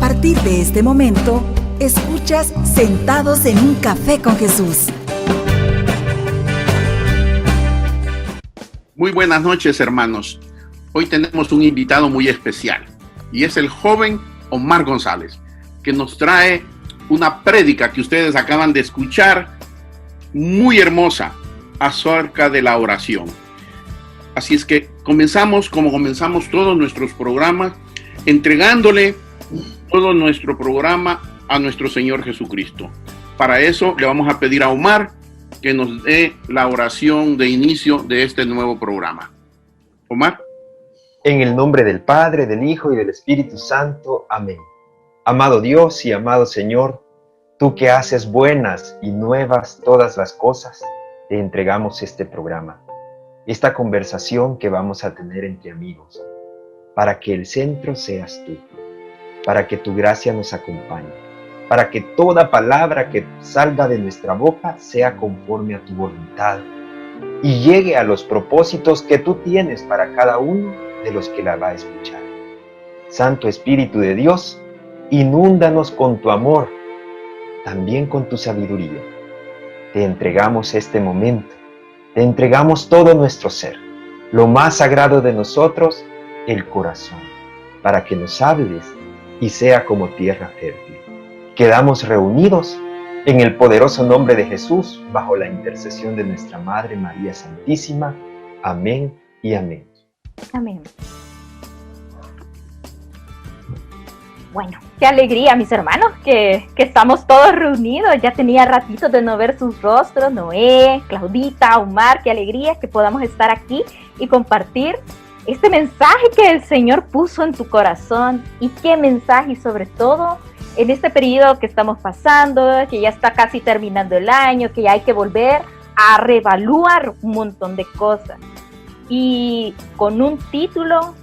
partir de este momento, escuchas Sentados en un Café con Jesús. Muy buenas noches, hermanos. Hoy tenemos un invitado muy especial y es el joven Omar González, que nos trae una prédica que ustedes acaban de escuchar, muy hermosa, acerca de la oración. Así es que comenzamos como comenzamos todos nuestros programas, entregándole todo nuestro programa a nuestro Señor Jesucristo. Para eso le vamos a pedir a Omar que nos dé la oración de inicio de este nuevo programa. Omar. En el nombre del Padre, del Hijo y del Espíritu Santo. Amén. Amado Dios y amado Señor, tú que haces buenas y nuevas todas las cosas, te entregamos este programa, esta conversación que vamos a tener entre amigos, para que el centro seas tú, para que tu gracia nos acompañe, para que toda palabra que salga de nuestra boca sea conforme a tu voluntad y llegue a los propósitos que tú tienes para cada uno de los que la va a escuchar. Santo Espíritu de Dios, inúndanos con tu amor, también con tu sabiduría. Te entregamos este momento, te entregamos todo nuestro ser, lo más sagrado de nosotros, el corazón, para que nos hables y sea como tierra fértil. Quedamos reunidos en el poderoso nombre de Jesús, bajo la intercesión de nuestra Madre María Santísima. Amén y amén. Amén. Bueno, qué alegría, mis hermanos, que estamos todos reunidos. Ya tenía ratitos de no ver sus rostros. Noé, Claudita, Omar, qué alegría que podamos estar aquí y compartir este mensaje que el Señor puso en tu corazón. Y qué mensaje, y sobre todo en este periodo que estamos pasando, que ya está casi terminando el año, que ya hay que volver a reevaluar un montón de cosas. Y con un título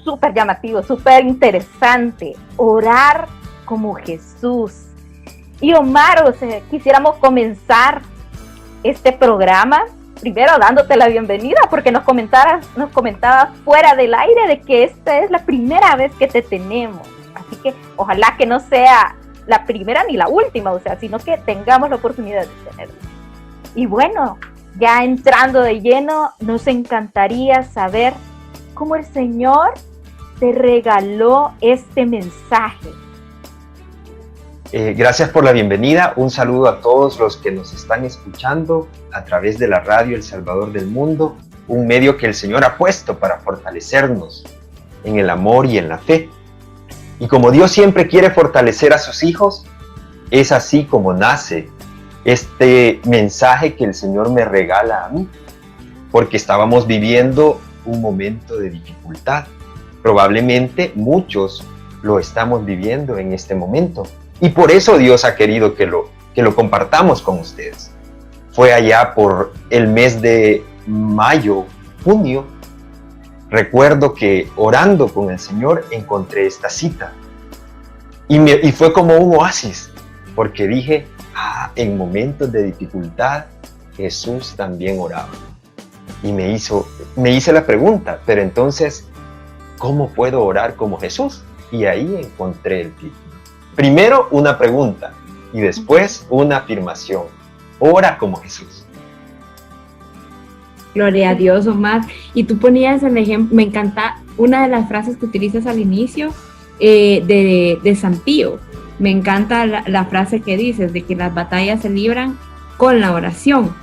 súper llamativo, súper interesante: orar como Jesús. Y Omar, quisiéramos comenzar este programa primero dándote la bienvenida, porque nos comentabas fuera del aire de que esta es la primera vez que te tenemos. Así que ojalá que no sea la primera ni la última, sino que tengamos la oportunidad de tenerlo. Y bueno, ya entrando de lleno, nos encantaría saber cómo el Señor te regaló este mensaje. Gracias por la bienvenida. Un saludo a todos los que nos están escuchando a través de la radio El Salvador del Mundo, un medio que el Señor ha puesto para fortalecernos en el amor y en la fe. Y como Dios siempre quiere fortalecer a sus hijos, es así como nace este mensaje que el Señor me regala a mí, porque estábamos viviendo un momento de dificultad. Probablemente muchos lo estamos viviendo en este momento, y por eso Dios ha querido que lo compartamos con ustedes. Fue allá por el mes de mayo, junio. Recuerdo que orando con el Señor encontré esta cita y fue como un oasis, porque dije, en momentos de dificultad Jesús también oraba. Y me hice la pregunta, pero entonces, ¿cómo puedo orar como Jesús? Y ahí encontré el título. Primero una pregunta y después una afirmación: ora como Jesús. Gloria a Dios, Omar. Y tú ponías el ejemplo, me encanta una de las frases que utilizas al inicio de San Pío. Me encanta la frase que dices de que las batallas se libran con la oración.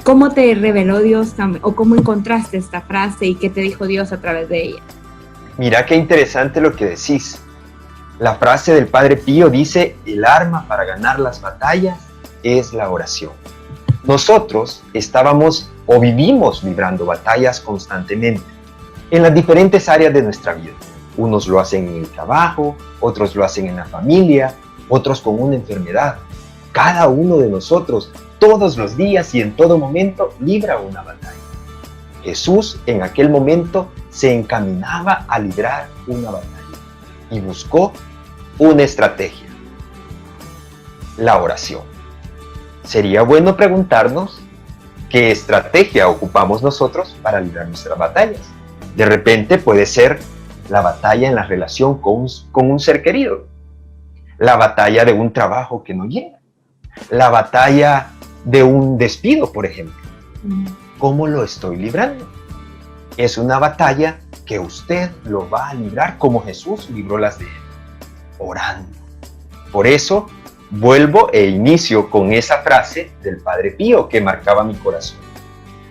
¿Cómo te reveló Dios o cómo encontraste esta frase y qué te dijo Dios a través de ella? Mira qué interesante lo que decís. La frase del Padre Pío dice: el arma para ganar las batallas es la oración. Nosotros estábamos o vivimos librando batallas constantemente en las diferentes áreas de nuestra vida. Unos lo hacen en el trabajo, otros lo hacen en la familia, otros con una enfermedad. Cada uno de nosotros, todos los días y en todo momento, libra una batalla. Jesús en aquel momento se encaminaba a librar una batalla y buscó una estrategia: la oración. Sería bueno preguntarnos qué estrategia ocupamos nosotros para librar nuestras batallas. De repente puede ser la batalla en la relación con un ser querido. la batalla de un trabajo que no llega, la batalla de un despido, por ejemplo. ¿Cómo lo estoy librando? Es una batalla que usted lo va a librar como Jesús libró las de él, orando. Por eso vuelvo e inicio con esa frase del Padre Pío que marcaba mi corazón.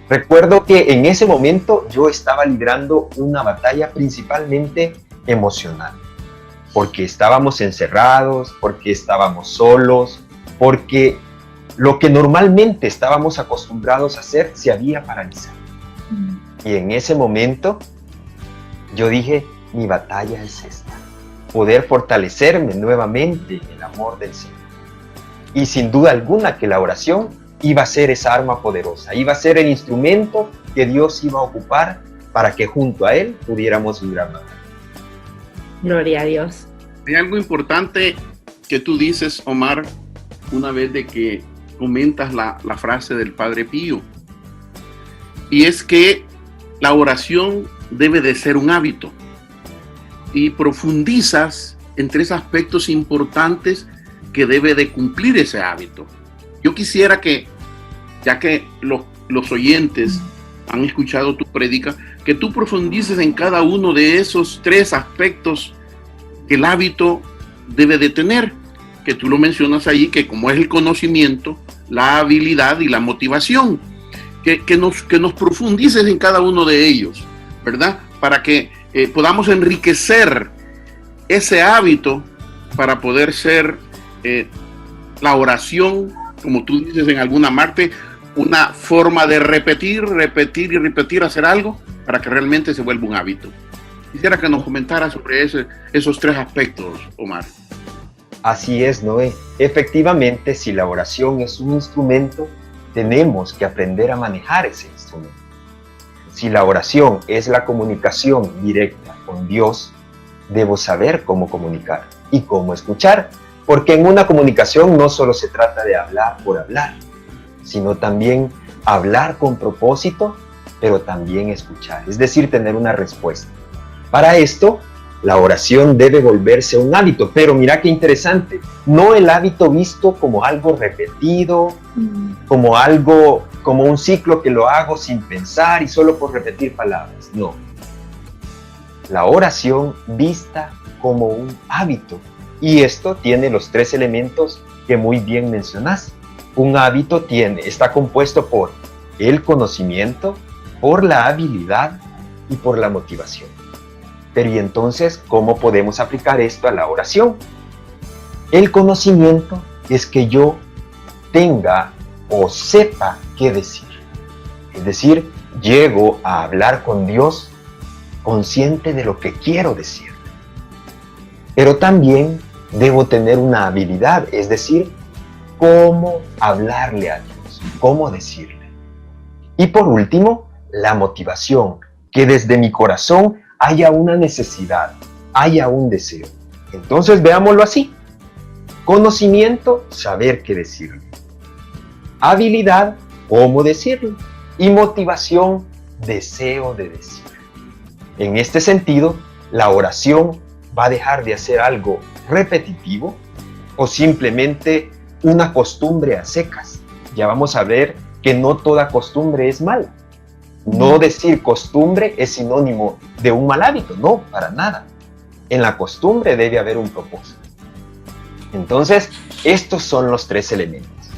Recuerdo que en ese momento yo estaba librando una batalla principalmente emocional, porque estábamos encerrados, porque estábamos solos, porque lo que normalmente estábamos acostumbrados a hacer se había paralizado. Y en ese momento yo dije, mi batalla es esta, poder fortalecerme nuevamente en el amor del Señor. Y sin duda alguna que la oración iba a ser esa arma poderosa, iba a ser el instrumento que Dios iba a ocupar para que junto a Él pudiéramos librar la batalla. Gloria a Dios. Hay algo importante que tú dices, Omar, una vez de que comentas la frase del Padre Pío, y es que la oración debe de ser un hábito, y profundizas en 3 aspectos importantes que debe de cumplir ese hábito. Yo quisiera que, ya que los oyentes han escuchado tu prédica, que tú profundices en cada uno de esos 3 aspectos que el hábito debe de tener, que tú lo mencionas ahí, que como es el conocimiento, la habilidad y la motivación, que nos profundices en cada uno de ellos, ¿verdad? Para que podamos enriquecer ese hábito para poder ser la oración, como tú dices en alguna parte, una forma de repetir, hacer algo para que realmente se vuelva un hábito. Quisiera que nos comentara sobre esos 3 aspectos, Omar. Así es, Noé. Efectivamente, si la oración es un instrumento, tenemos que aprender a manejar ese instrumento. Si la oración es la comunicación directa con Dios, debo saber cómo comunicar y cómo escuchar, porque en una comunicación no solo se trata de hablar por hablar, sino también hablar con propósito, pero también escuchar, es decir, tener una respuesta. Para esto, la oración debe volverse un hábito, pero mira qué interesante, no el hábito visto como algo repetido, como un ciclo que lo hago sin pensar y solo por repetir palabras, no. La oración vista como un hábito, y esto tiene los 3 elementos que muy bien mencionaste. Un hábito está compuesto por el conocimiento, por la habilidad y por la motivación. Pero ¿y entonces cómo podemos aplicar esto a la oración? El conocimiento es que yo tenga o sepa qué decir. Es decir, llego a hablar con Dios consciente de lo que quiero decir. Pero también debo tener una habilidad, es decir, cómo hablarle a Dios, cómo decirle. Y por último, la motivación, que desde mi corazón haya una necesidad, haya un deseo. Entonces veámoslo así. Conocimiento, saber qué decirle. Habilidad, cómo decirle. Y motivación, deseo de decir. En este sentido, la oración va a dejar de hacer algo repetitivo o simplemente una costumbre a secas. Ya vamos a ver que no toda costumbre es mala. No decir costumbre es sinónimo de un mal hábito, no, para nada. En la costumbre debe haber un propósito. Entonces, estos son los 3 elementos: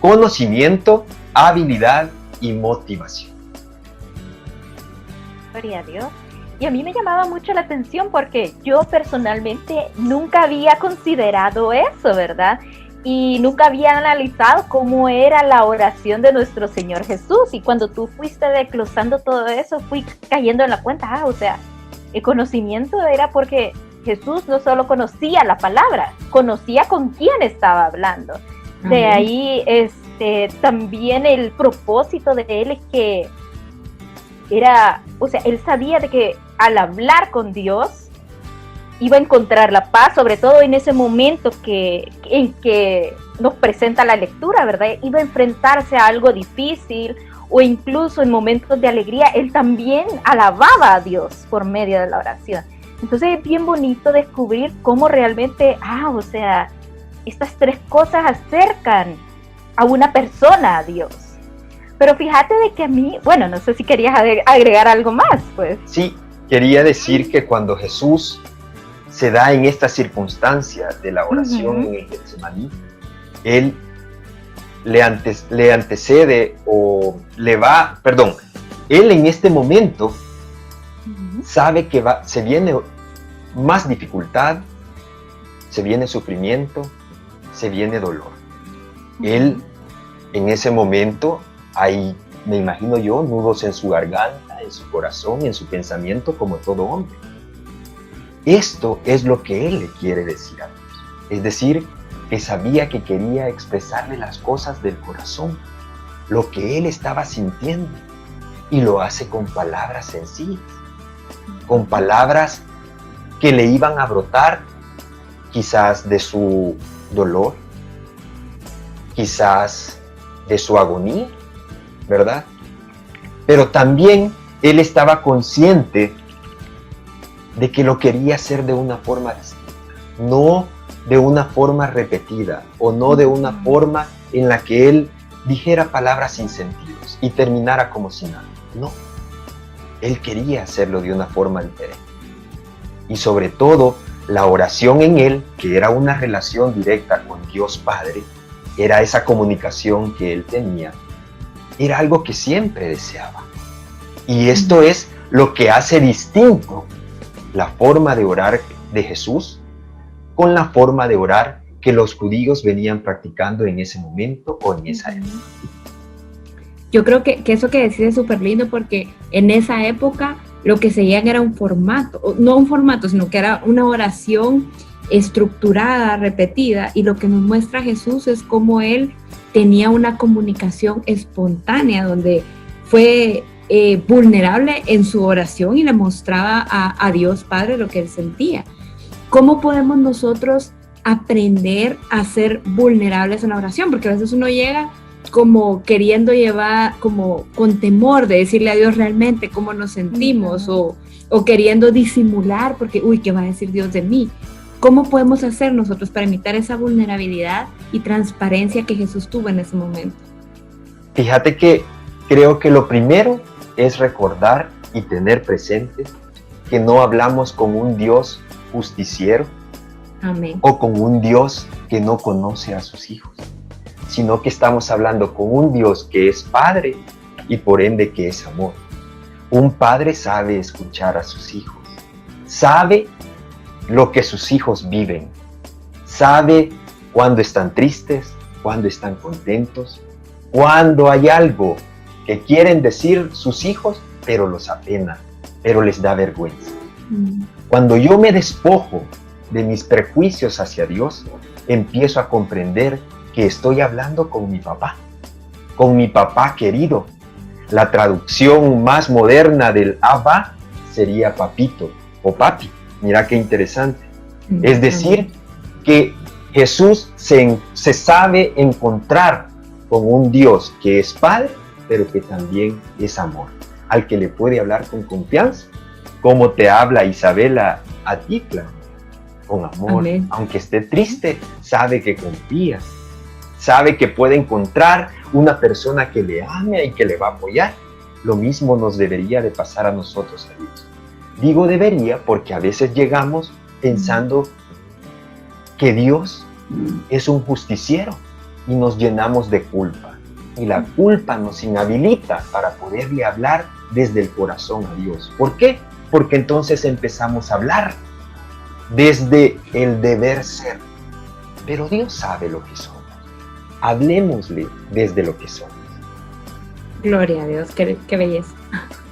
conocimiento, habilidad y motivación. Gloria a Dios. Y a mí me llamaba mucho la atención porque yo personalmente nunca había considerado eso, ¿verdad? Y nunca había analizado cómo era la oración de nuestro Señor Jesús. Y cuando tú fuiste desglosando todo eso, fui cayendo en la cuenta, o sea, el conocimiento era porque Jesús no solo conocía la palabra, conocía con quién estaba hablando. De ahí también el propósito de él es que era, o sea, él sabía de que al hablar con Dios iba a encontrar la paz, sobre todo en ese momento en que nos presenta la lectura, ¿verdad? Iba a enfrentarse a algo difícil o incluso en momentos de alegría, él también alababa a Dios por medio de la oración. Entonces es bien bonito descubrir cómo realmente, o sea, estas tres cosas acercan a una persona a Dios. Pero fíjate de que a mí, bueno, no sé si querías agregar algo más, pues. Sí, quería decir que cuando Jesús se da en esta circunstancia de la oración en el Getsemaní, Él le antecede o le va, perdón, Él en este momento sabe que se viene más dificultad, se viene sufrimiento, se viene dolor. Él en ese momento hay, me imagino yo, nudos en su garganta, en su corazón, en su pensamiento, como todo hombre. Esto es lo que Él le quiere decir a Dios. Es decir, que sabía que quería expresarle las cosas del corazón, lo que Él estaba sintiendo, y lo hace con palabras sencillas, con palabras que le iban a brotar quizás de su dolor, quizás de su agonía, ¿verdad? Pero también Él estaba consciente de que lo quería hacer de una forma distinta, no de una forma repetida o no de una forma en la que Él dijera palabras sin sentidos y terminara como si nada. No, Él quería hacerlo de una forma diferente. Y sobre todo, la oración en Él, que era una relación directa con Dios Padre, era esa comunicación que Él tenía, era algo que siempre deseaba. Y esto es lo que hace distinto la forma de orar de Jesús con la forma de orar que los judíos venían practicando en ese momento o en esa época. Yo creo que eso que decís es súper lindo, porque en esa época lo que seguían era un formato, no un formato, sino que era una oración estructurada, repetida, y lo que nos muestra Jesús es cómo Él tenía una comunicación espontánea, donde fue vulnerable en su oración y le mostraba a Dios Padre lo que Él sentía. ¿Cómo podemos nosotros aprender a ser vulnerables en la oración? Porque a veces uno llega como queriendo llevar, como con temor de decirle a Dios realmente cómo nos sentimos, o queriendo disimular porque, ¿qué va a decir Dios de mí? ¿Cómo podemos hacer nosotros para imitar esa vulnerabilidad y transparencia que Jesús tuvo en ese momento? Fíjate que creo que lo primero es recordar y tener presente que no hablamos con un Dios justiciero. Amén. O con un Dios que no conoce a sus hijos, sino que estamos hablando con un Dios que es Padre y por ende que es amor. Un padre sabe escuchar a sus hijos, sabe lo que sus hijos viven, sabe cuando están tristes, cuando están contentos, cuando hay algo que quieren decir sus hijos, pero los apena, pero les da vergüenza. Cuando yo me despojo de mis prejuicios hacia Dios, empiezo a comprender que estoy hablando con mi papá querido. La traducción más moderna del Abba sería papito o papi. Mira qué interesante. Es decir, que Jesús se sabe encontrar con un Dios que es Padre, pero que también es amor, al que le puede hablar con confianza, como te habla Isabela a ti, claro, con amor. Amén. Aunque esté triste, sabe que confía, sabe que puede encontrar una persona que le ame y que le va a apoyar. Lo mismo nos debería de pasar a nosotros, a Dios. Digo debería porque a veces llegamos pensando que Dios es un justiciero y nos llenamos de culpa. Y la culpa nos inhabilita para poderle hablar desde el corazón a Dios. ¿Por qué? Porque entonces empezamos a hablar desde el deber ser. Pero Dios sabe lo que somos. Hablemosle desde lo que somos. Gloria a Dios, qué belleza.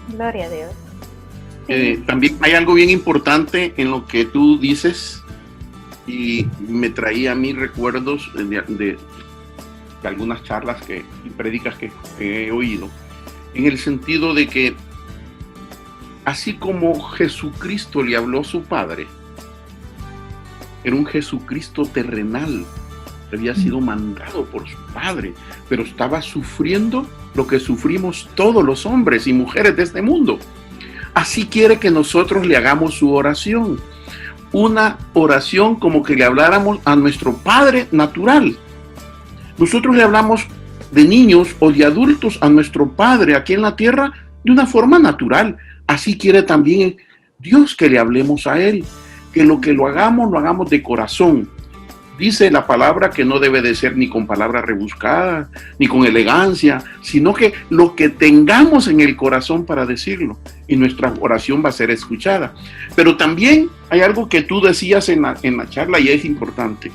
Gloria a Dios. También hay algo bien importante en lo que tú dices, y me traía a mí recuerdos de algunas charlas y prédicas que he oído, en el sentido de que así como Jesucristo le habló a su Padre, era un Jesucristo terrenal, había sido mandado por su Padre, pero estaba sufriendo lo que sufrimos todos los hombres y mujeres de este mundo. así quiere que nosotros le hagamos su oración. Una oración como que le habláramos a nuestro Padre natural. Nosotros le hablamos de niños o de adultos a nuestro Padre aquí en la tierra de una forma natural. Así quiere también Dios que le hablemos a Él, que lo hagamos de corazón. Dice la palabra que no debe de ser ni con palabras rebuscadas, ni con elegancia, sino que lo que tengamos en el corazón para decirlo, y nuestra oración va a ser escuchada. Pero también hay algo que tú decías en la charla y es importante.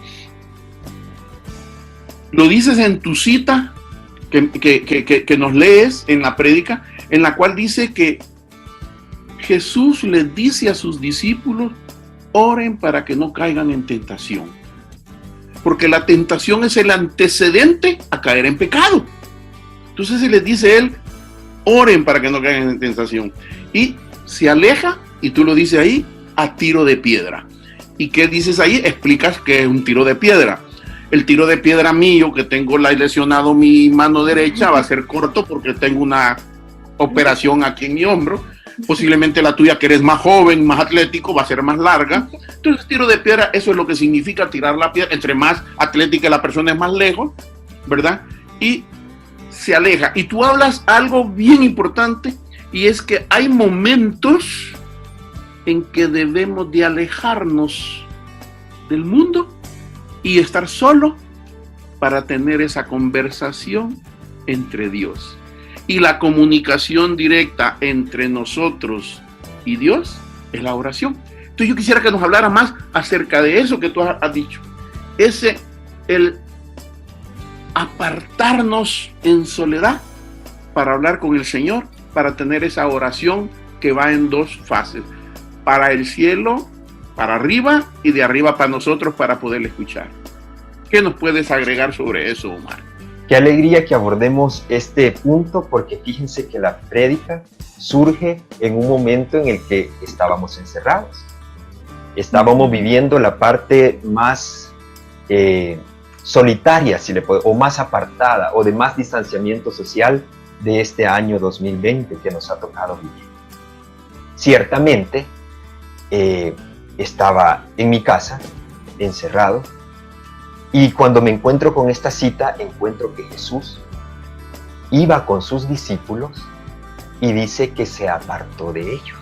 Lo dices en tu cita que nos lees en la prédica, en la cual dice que Jesús les dice a sus discípulos, oren para que no caigan en tentación. Porque la tentación es el antecedente a caer en pecado. Entonces se les dice él, oren para que no caigan en tentación. Y se aleja, y tú lo dices ahí, a tiro de piedra. ¿Y qué dices ahí? Explicas que es un tiro de piedra. El tiro de piedra mío, que tengo lesionado mi mano derecha, va a ser corto porque tengo una operación aquí en mi hombro. Posiblemente la tuya, que eres más joven, más atlético, va a ser más larga. Entonces, tiro de piedra, eso es lo que significa tirar la piedra. Entre más atlética la persona es más lejos, ¿verdad? Y se aleja. Y tú hablas algo bien importante, y es que hay momentos en que debemos de alejarnos del mundo y estar solo para tener esa conversación entre Dios. Y la comunicación directa entre nosotros y Dios es la oración. Entonces yo quisiera que nos hablara más acerca de eso que tú has dicho. El apartarnos en soledad para hablar con el Señor, para tener esa oración que va en dos fases. Para el cielo, para arriba, y de arriba para nosotros para poderle escuchar. ¿Qué nos puedes agregar sobre eso, Omar? Qué alegría que abordemos este punto, porque fíjense que la prédica surge en un momento en el que estábamos encerrados. Estábamos viviendo la parte más solitaria, o más apartada, o de más distanciamiento social de este año 2020 que nos ha tocado vivir. Ciertamente, estaba en mi casa, encerrado, y cuando me encuentro con esta cita, encuentro que Jesús iba con sus discípulos y dice que se apartó de ellos.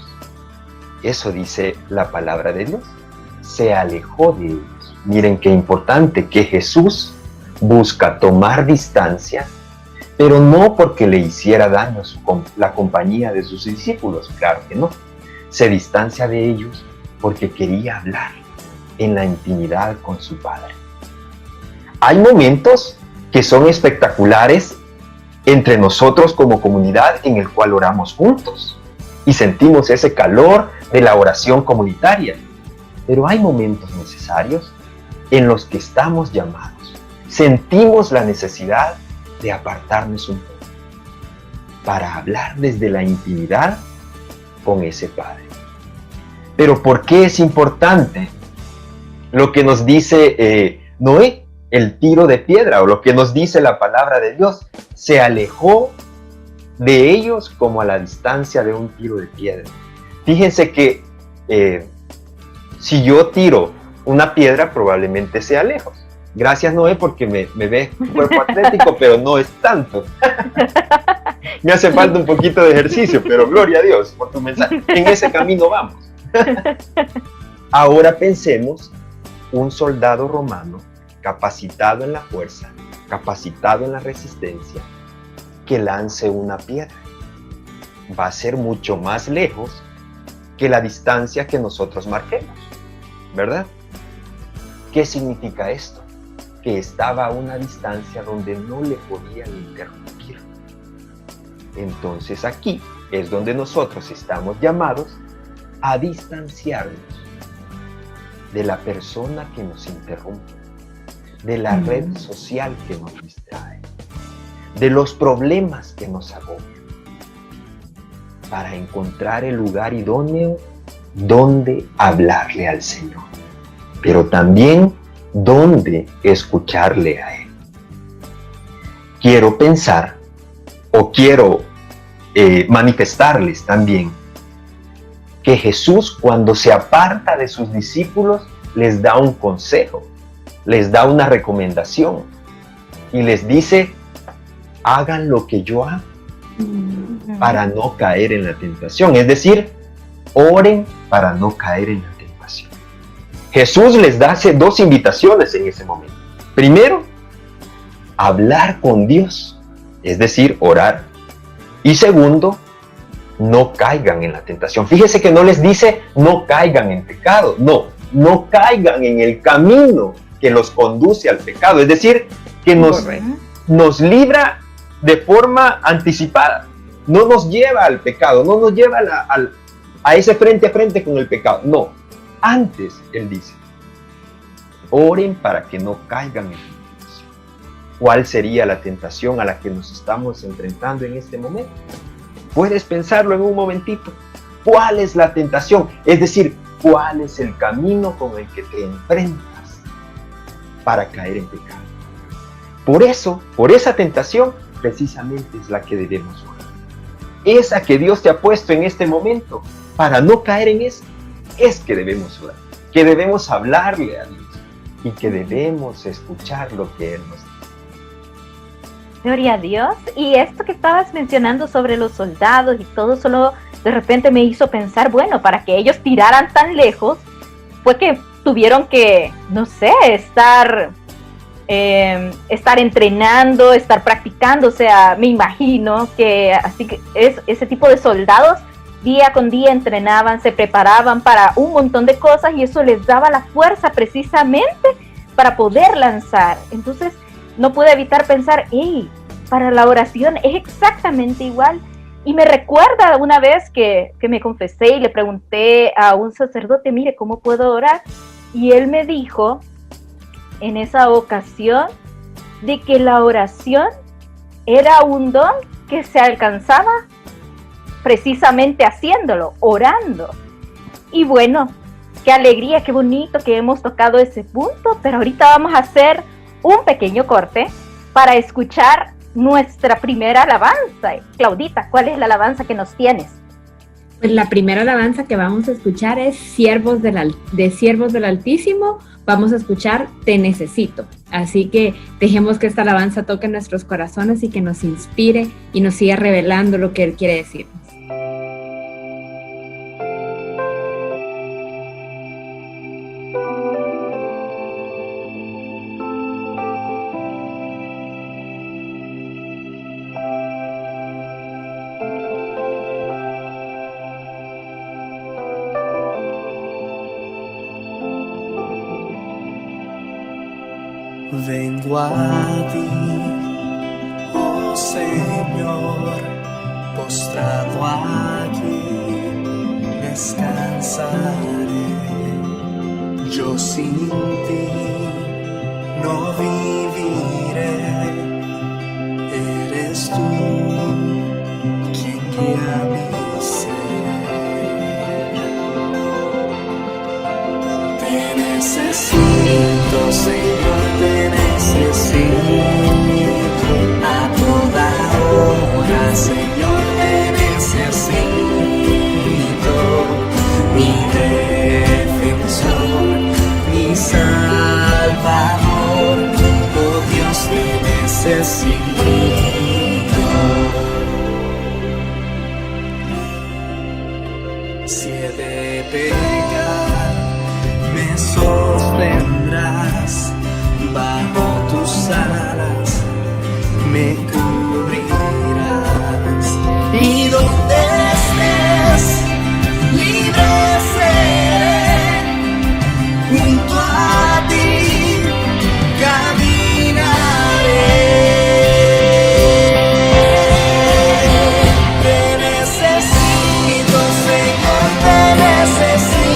Eso dice la palabra de Dios. Se alejó de ellos. Miren qué importante, que Jesús busca tomar distancia, pero no porque le hiciera daño la compañía de sus discípulos, claro que no. Se distancia de ellos porque quería hablar en la intimidad con su Padre. Hay momentos que son espectaculares entre nosotros como comunidad en el cual oramos juntos y sentimos ese calor de la oración comunitaria. Pero hay momentos necesarios en los que estamos llamados. Sentimos la necesidad de apartarnos un poco para hablar desde la intimidad con ese Padre. Pero ¿por qué es importante lo que nos dice Noé? El tiro de piedra, o lo que nos dice la palabra de Dios, se alejó de ellos como a la distancia de un tiro de piedra. Fíjense que si yo tiro una piedra, probablemente sea lejos. Gracias, Noé, porque me ves un cuerpo atlético, pero no es tanto. Me hace falta un poquito de ejercicio, pero gloria a Dios por tu mensaje. En ese camino vamos. Ahora pensemos un soldado romano capacitado en la fuerza, capacitado en la resistencia, que lance una piedra. Va a ser mucho más lejos que la distancia que nosotros marquemos, ¿verdad? ¿Qué significa esto? Que estaba a una distancia donde no le podían interrumpir. Entonces aquí es donde nosotros estamos llamados a distanciarnos de la persona que nos interrumpe, de la red social que nos distrae, de los problemas que nos agobian, para encontrar el lugar idóneo donde hablarle al Señor, pero también donde escucharle a Él. Quiero pensar, o quiero manifestarles también, que Jesús, cuando se aparta de sus discípulos, les da un consejo, les da una recomendación y les dice: hagan lo que yo hago para no caer en la tentación. Es decir, oren para no caer en la tentación. Jesús les hace dos invitaciones en ese momento. Primero, hablar con Dios, es decir, orar. Y segundo, no caigan en la tentación. Fíjese que no les dice no caigan en pecado, no caigan en el camino que los conduce al pecado. Es decir, que nos libra de forma anticipada. No nos lleva al pecado, no nos lleva a ese frente a frente con el pecado. No, antes Él dice: oren para que no caigan en tentación. ¿Cuál sería la tentación a la que nos estamos enfrentando en este momento? Puedes pensarlo en un momentito. ¿Cuál es la tentación? Es decir, ¿cuál es el camino con el que te enfrentas para caer en pecado? Por eso, por esa tentación, precisamente es la que debemos orar. Esa que Dios te ha puesto en este momento, para no caer en eso, es que debemos orar, que debemos hablarle a Dios y que debemos escuchar lo que Él nos dice. Gloria a Dios. Y esto que estabas mencionando sobre los soldados y todo, solo de repente me hizo pensar, bueno, para que ellos tiraran tan lejos, fue que tuvieron que, no sé, estar entrenando, estar practicando. O sea, me imagino que así que ese tipo de soldados día con día entrenaban, se preparaban para un montón de cosas, y eso les daba la fuerza precisamente para poder lanzar. Entonces no pude evitar pensar, para la oración es exactamente igual. Y me recuerda una vez que me confesé y le pregunté a un sacerdote: mire, ¿cómo puedo orar? Y él me dijo en esa ocasión de que la oración era un don que se alcanzaba precisamente haciéndolo, orando. Y bueno, qué alegría, qué bonito que hemos tocado ese punto, pero ahorita vamos a hacer un pequeño corte para escuchar nuestra primera alabanza. Claudita, ¿cuál es la alabanza que nos tienes? Pues la primera alabanza que vamos a escuchar es Siervos del Altísimo. Vamos a escuchar Te Necesito. Así que dejemos que esta alabanza toque nuestros corazones y que nos inspire y nos siga revelando lo que Él quiere decirnos. Vengo a ti, oh Señor, postrado aquí, descansaré. Yo sin ti no viviré, eres tú quien guía mi ser. Te necesito, Señor, te necesito a toda hora, Señor, te necesito, mi defensor, mi salvador, oh Dios, te necesito. Si he de pecar, me sostendrás, bajo tus alas me cubrirás, y donde estés libre seré, junto a ti caminaré. Te necesito, Señor, te necesito.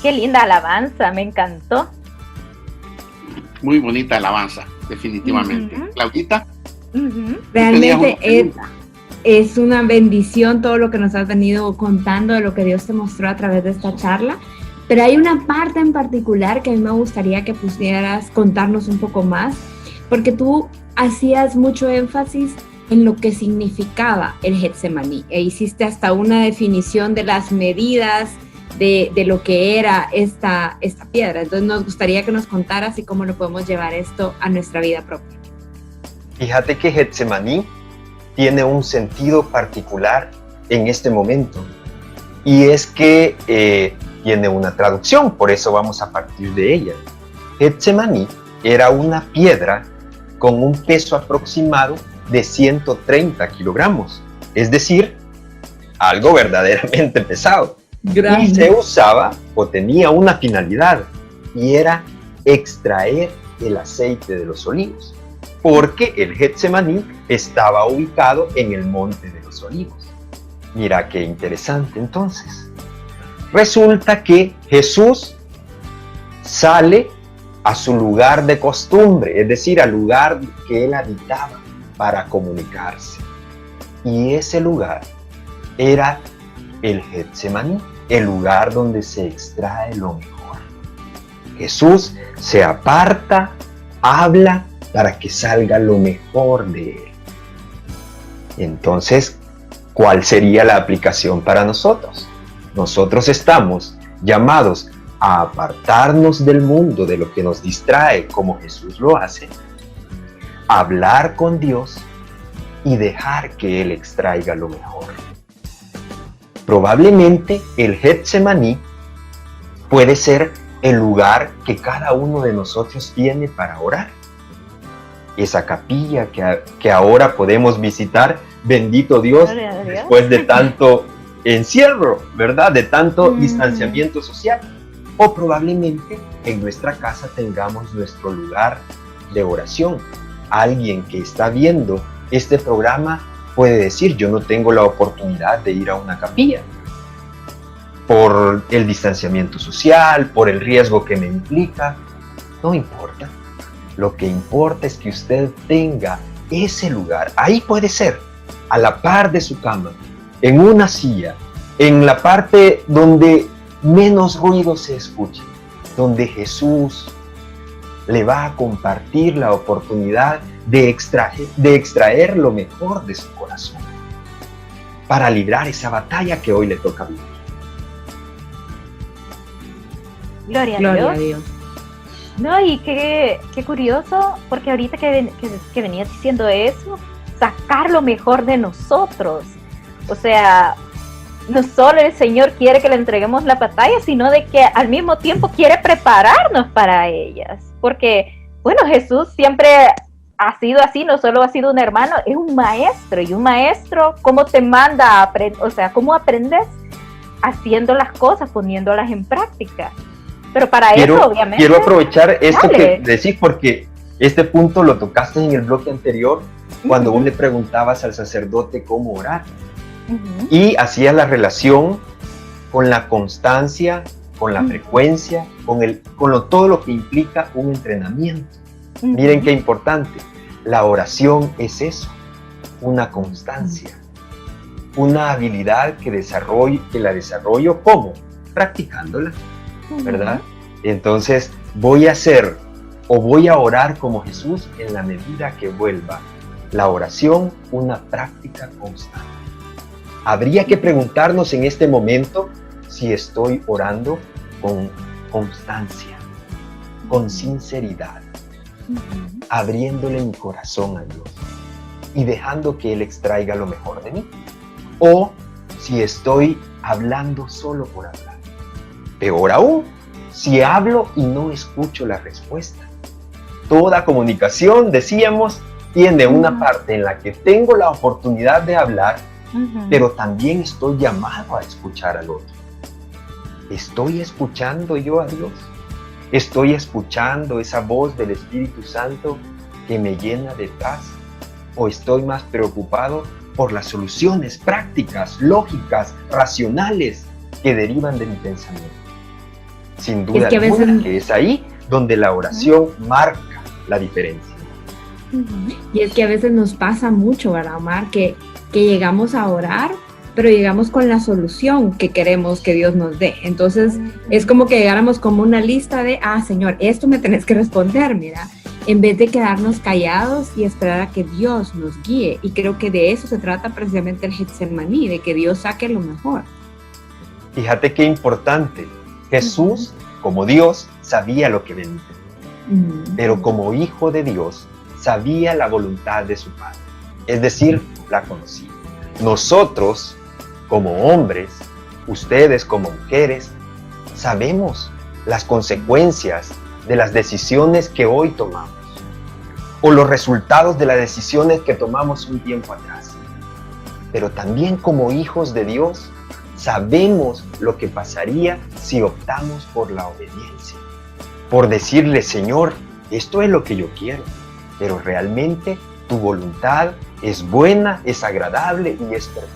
Qué linda alabanza, me encantó. Muy bonita alabanza, definitivamente. Ujú. Claudita, Ujú. Realmente tenías una pregunta. es una bendición todo lo que nos has venido contando de lo que Dios te mostró a través de esta charla. Pero hay una parte en particular que a mí me gustaría que pudieras contarnos un poco más, porque tú hacías mucho énfasis en lo que significaba el Getsemaní e hiciste hasta una definición de las medidas de lo que era esta piedra. Entonces nos gustaría que nos contaras y cómo lo podemos llevar esto a nuestra vida propia. Fíjate que Getsemaní tiene un sentido particular en este momento, y es que tiene una traducción, por eso vamos a partir de ella. Getsemaní era una piedra con un peso aproximado de 130 kilogramos, es decir, algo verdaderamente pesado. Y se usaba o tenía una finalidad, y era extraer el aceite de los olivos, porque el Getsemaní estaba ubicado en el Monte de los Olivos. Mira qué interesante. Entonces, resulta que Jesús sale a su lugar de costumbre, es decir, al lugar que él habitaba para comunicarse. Y ese lugar era el Getsemaní, el lugar donde se extrae lo mejor. Jesús se aparta, habla para que salga lo mejor de él. Entonces, ¿cuál sería la aplicación para nosotros? Nosotros estamos llamados a apartarnos del mundo, de lo que nos distrae, como Jesús lo hace, hablar con Dios y dejar que Él extraiga lo mejor. Probablemente el Getsemaní puede ser el lugar que cada uno de nosotros tiene para orar. Esa capilla que ahora podemos visitar, bendito Dios, después de tanto encierro, ¿verdad? De tanto distanciamiento social. O probablemente en nuestra casa tengamos nuestro lugar de oración. Alguien que está viendo este programa puede decir: yo no tengo la oportunidad de ir a una capilla por el distanciamiento social, por el riesgo que me implica. No importa. Lo que importa es que usted tenga ese lugar. Ahí puede ser, a la par de su cama, en una silla, en la parte donde menos ruido se escuche, donde Jesús le va a compartir la oportunidad de extraer lo mejor de su corazón para librar esa batalla que hoy le toca vivir. Gloria a Dios. No, y qué curioso, porque ahorita que venías diciendo eso, sacar lo mejor de nosotros. O sea, no solo el Señor quiere que le entreguemos la batalla, sino de que al mismo tiempo quiere prepararnos para ellas. Porque, bueno, Jesús siempre ha sido así, no solo ha sido un hermano, es un maestro. Y un maestro, ¿cómo te manda a aprender? O sea, ¿cómo aprendes? Haciendo las cosas, poniéndolas en práctica. Pero para eso, obviamente... Quiero aprovechar esto que decís, porque este punto lo tocaste en el bloque anterior, cuando vos le preguntabas al sacerdote cómo orar. Y hacías la relación con la constancia, con la frecuencia, con todo lo que implica un entrenamiento. Miren qué importante. La oración es eso, una constancia, una habilidad que la desarrollo ¿cómo? Practicándola, ¿verdad? Entonces voy a orar como Jesús en la medida que vuelva la oración una práctica constante. Habría que preguntarnos en este momento si estoy orando con constancia, con sinceridad, abriéndole mi corazón a Dios y dejando que Él extraiga lo mejor de mí, o si estoy hablando solo por hablar. Peor aún, si hablo y no escucho la respuesta. Toda comunicación, decíamos, tiene una parte en la que tengo la oportunidad de hablar, pero también estoy llamado a escuchar al otro. ¿Estoy escuchando yo a Dios? ¿Estoy escuchando esa voz del Espíritu Santo que me llena de paz? ¿O estoy más preocupado por las soluciones prácticas, lógicas, racionales que derivan de mi pensamiento? Sin duda Es que a alguna veces- que es ahí donde la oración marca la diferencia. Y es que a veces nos pasa mucho, ¿verdad, Omar? Que llegamos a orar, pero llegamos con la solución que queremos que Dios nos dé. Entonces, es como que llegáramos como una lista de, Señor, esto me tenés que responder, mira, en vez de quedarnos callados y esperar a que Dios nos guíe. Y creo que de eso se trata precisamente el Getsemaní, de que Dios saque lo mejor. Fíjate qué importante. Jesús, como Dios, sabía lo que venía, pero como hijo de Dios, sabía la voluntad de su Padre. Es decir, la conocía. Nosotros, como hombres, ustedes como mujeres, sabemos las consecuencias de las decisiones que hoy tomamos o los resultados de las decisiones que tomamos un tiempo atrás. Pero también como hijos de Dios, sabemos lo que pasaría si optamos por la obediencia, por decirle, Señor, esto es lo que yo quiero, pero realmente tu voluntad es buena, es agradable y es perfecta.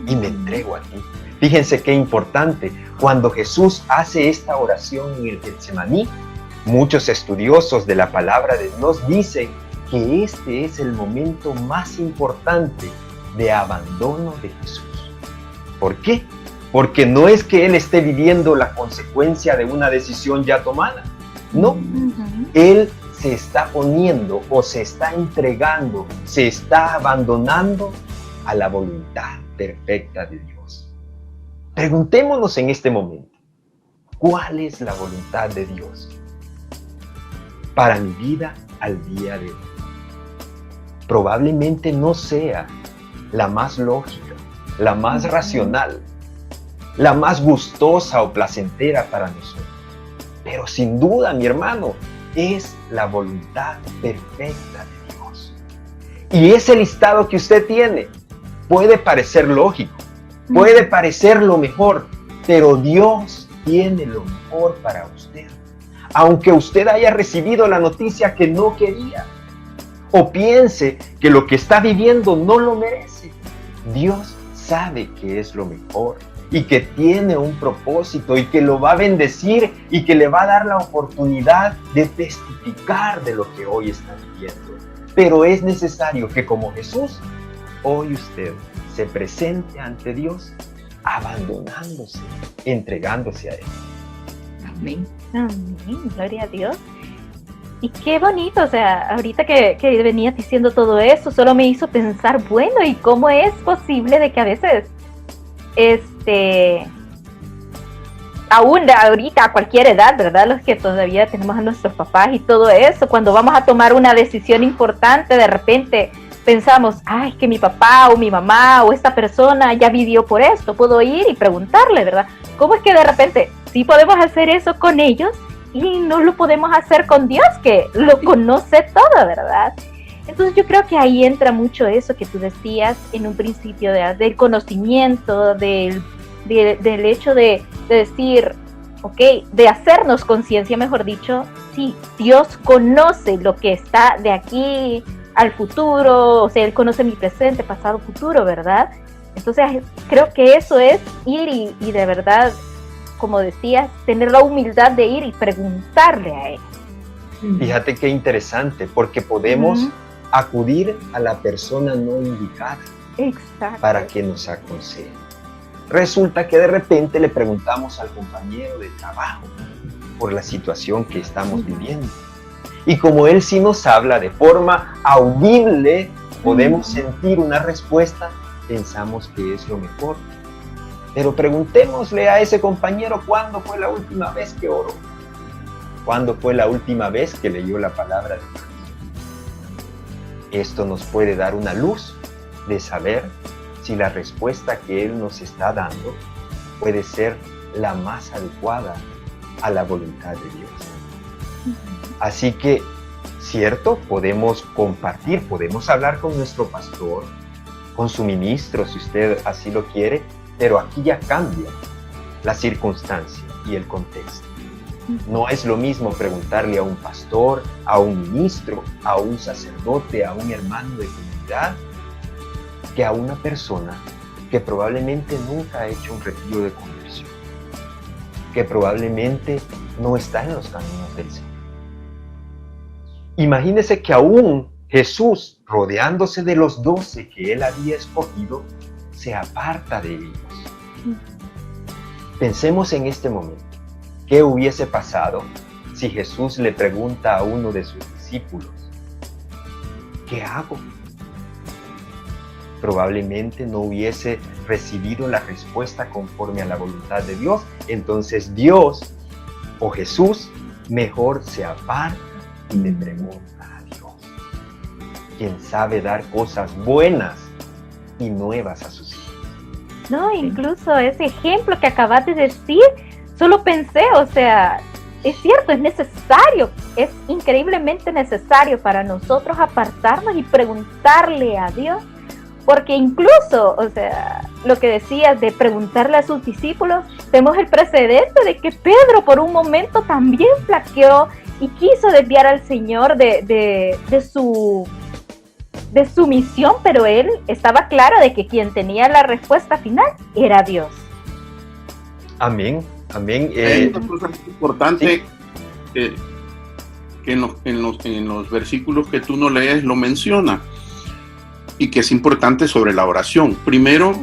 Y me entrego a ti. Fíjense qué importante. Cuando Jesús hace esta oración en el Getsemaní, muchos estudiosos de la palabra de Dios dicen que este es el momento más importante de abandono de Jesús. ¿Por qué? Porque no es que Él esté viviendo la consecuencia de una decisión ya tomada. No. Él se está poniendo o se está entregando, se está abandonando a la voluntad perfecta de Dios. Preguntémonos en este momento, ¿cuál es la voluntad de Dios para mi vida al día de hoy? Probablemente no sea la más lógica, la más racional, la más gustosa o placentera para nosotros. Pero sin duda, mi hermano, es la voluntad perfecta de Dios. Y ese listado que usted tiene puede parecer lógico, puede parecer lo mejor, pero Dios tiene lo mejor para usted. Aunque usted haya recibido la noticia que no quería, o piense que lo que está viviendo no lo merece, Dios sabe que es lo mejor y que tiene un propósito y que lo va a bendecir y que le va a dar la oportunidad de testificar de lo que hoy está viviendo. Pero es necesario que como Jesús, hoy usted se presente ante Dios abandonándose, entregándose a Él. Amén. Amén, gloria a Dios. Y qué bonito, o sea, ahorita que venías diciendo todo eso, solo me hizo pensar, bueno, ¿y cómo es posible de que a veces, aún ahorita a cualquier edad, ¿verdad? Los que todavía tenemos a nuestros papás y todo eso, cuando vamos a tomar una decisión importante, de repente pensamos, ay, que mi papá o mi mamá o esta persona ya vivió por esto, puedo ir y preguntarle, ¿verdad? ¿Cómo es que de repente sí podemos hacer eso con ellos y no lo podemos hacer con Dios, que lo conoce todo, ¿verdad? Entonces yo creo que ahí entra mucho eso que tú decías en un principio, del conocimiento, del hecho de decir, ok, de hacernos conciencia, mejor dicho, sí, Dios conoce lo que está de aquí al futuro, o sea, Él conoce mi presente, pasado, futuro, ¿verdad? Entonces creo que eso es ir y de verdad, como decías, tener la humildad de ir y preguntarle a Él. Fíjate qué interesante, porque podemos acudir a la persona no indicada. Exacto. Para que nos aconseje. Resulta que de repente le preguntamos al compañero de trabajo por la situación que estamos viviendo. Y como él sí nos habla de forma audible, podemos sentir una respuesta, pensamos que es lo mejor. Pero preguntémosle a ese compañero cuándo fue la última vez que oró. ¿Cuándo fue la última vez que leyó la palabra de Dios? Esto nos puede dar una luz de saber si la respuesta que Él nos está dando puede ser la más adecuada a la voluntad de Dios. Así que, cierto, podemos compartir, podemos hablar con nuestro pastor, con su ministro, si usted así lo quiere, pero aquí ya cambia la circunstancia y el contexto. No es lo mismo preguntarle a un pastor, a un ministro, a un sacerdote, a un hermano de comunidad, que a una persona que probablemente nunca ha hecho un retiro de conversión. que probablemente no está en los caminos del Señor. Imagínese que aún Jesús, rodeándose de los 12 que él había escogido, se aparta de ellos. Pensemos en este momento. ¿Qué hubiese pasado si Jesús le pregunta a uno de sus discípulos, ¿qué hago? Probablemente no hubiese recibido la respuesta conforme a la voluntad de Dios. Entonces Dios o Jesús mejor se aparta y le pregunta a Dios, quien sabe dar cosas buenas y nuevas a sus hijos. No, incluso ese ejemplo que acabas de decir, solo pensé, o sea, es cierto, es necesario, es increíblemente necesario para nosotros apartarnos y preguntarle a Dios, porque incluso, o sea, lo que decías de preguntarle a sus discípulos, vemos el precedente de que Pedro por un momento también flaqueó y quiso desviar al Señor de su misión, pero él estaba claro de que quien tenía la respuesta final era Dios. Amén, amén. Hay una cosa muy importante que en los versículos que tú no lees lo menciona y que es importante sobre la oración. Primero,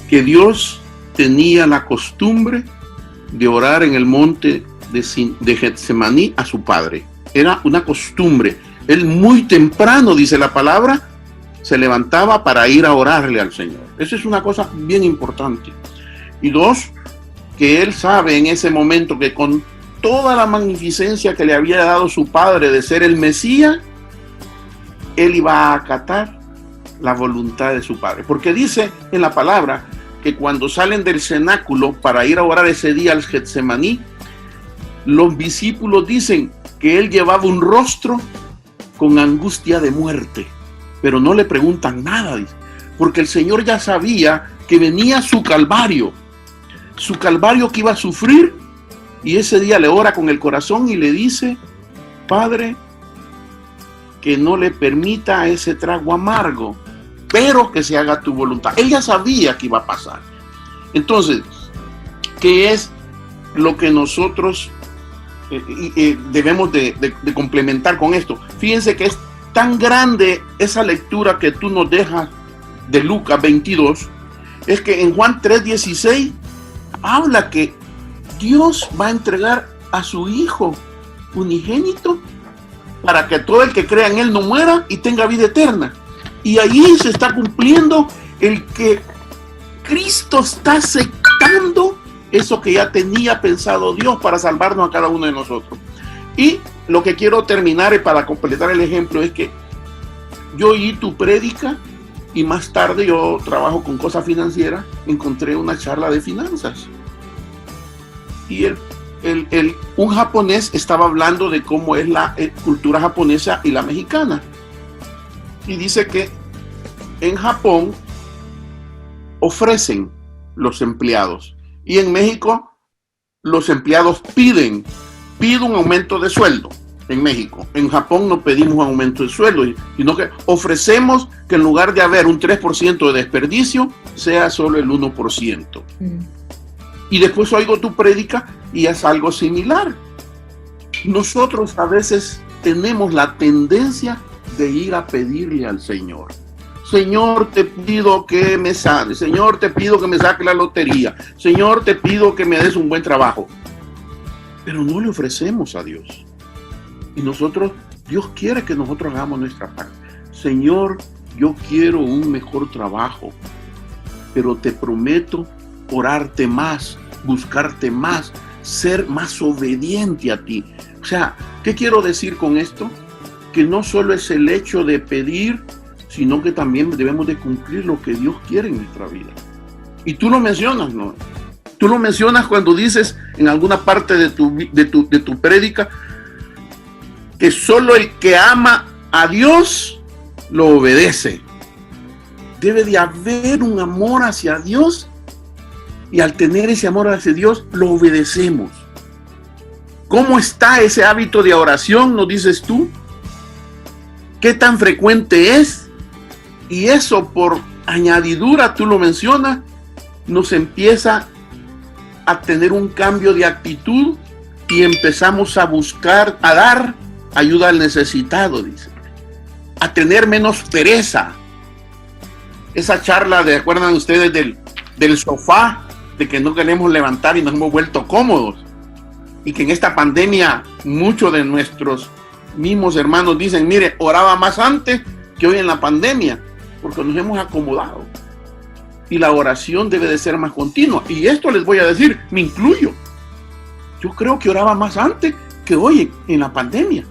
que Dios tenía la costumbre de orar en el monte de Getsemaní a su Padre. Era una costumbre. Él muy temprano, dice la palabra, se levantaba para ir a orarle al Señor. Eso es una cosa bien importante. Y dos, que él sabe en ese momento que con toda la magnificencia que le había dado su Padre de ser el Mesías, él iba a acatar la voluntad de su Padre. Porque dice en la palabra que cuando salen del cenáculo para ir a orar ese día al Getsemaní, los discípulos dicen que él llevaba un rostro con angustia de muerte, pero no le preguntan nada, dice, porque el Señor ya sabía que venía su calvario que iba a sufrir, y ese día le ora con el corazón y le dice, Padre, que no le permita ese trago amargo, pero que se haga tu voluntad. Él ya sabía que iba a pasar. Entonces, ¿qué es lo que nosotros debemos de complementar con esto? Fíjense que es tan grande esa lectura que tú nos dejas de Lucas 22, es que en Juan 3:16 habla que Dios va a entregar a su Hijo unigénito para que todo el que crea en Él no muera y tenga vida eterna. Y ahí se está cumpliendo el que Cristo está aceptando eso que ya tenía pensado Dios para salvarnos a cada uno de nosotros. Y lo que quiero terminar y para completar el ejemplo es que yo oí tu prédica y más tarde, yo trabajo con cosas financieras, encontré una charla de finanzas. Y un japonés estaba hablando de cómo es la cultura japonesa y la mexicana. Y dice que en Japón ofrecen los empleados. Y en México los empleados piden un aumento de sueldo. En México, en Japón no pedimos un aumento de sueldo, sino que ofrecemos que en lugar de haber un 3% de desperdicio, sea solo el 1%. Y después oigo tu prédica y es algo similar. Nosotros a veces tenemos la tendencia de ir a pedirle al Señor. Señor, te pido que me sane. Señor, te pido que me saque la lotería. Señor, te pido que me des un buen trabajo. Pero no le ofrecemos a Dios. Y nosotros, Dios quiere que nosotros hagamos nuestra parte. Señor, yo quiero un mejor trabajo, pero te prometo orarte más, buscarte más, ser más obediente a ti. O sea, ¿qué quiero decir con esto? Que no solo es el hecho de pedir, sino que también debemos de cumplir lo que Dios quiere en nuestra vida. Y tú lo mencionas, ¿no? Tú lo mencionas cuando dices en alguna parte de tu prédica, que solo el que ama a Dios lo obedece. Debe de haber un amor hacia Dios y al tener ese amor hacia Dios lo obedecemos. ¿Cómo está ese hábito de oración? ¿Nos dices tú? ¿Qué tan frecuente es? Y eso por añadidura, tú lo mencionas, nos empieza a tener un cambio de actitud y empezamos a buscar, a dar ayuda al necesitado, dice. A tener menos pereza. Esa charla, ¿de acuerdan ustedes del sofá? De que no queremos levantar y nos hemos vuelto cómodos. Y que en esta pandemia muchos de nuestros mismos hermanos dicen, mire, oraba más antes que hoy en la pandemia, porque nos hemos acomodado. Y la oración debe de ser más continua. Y esto les voy a decir, me incluyo. Yo creo que oraba más antes que hoy en la pandemia.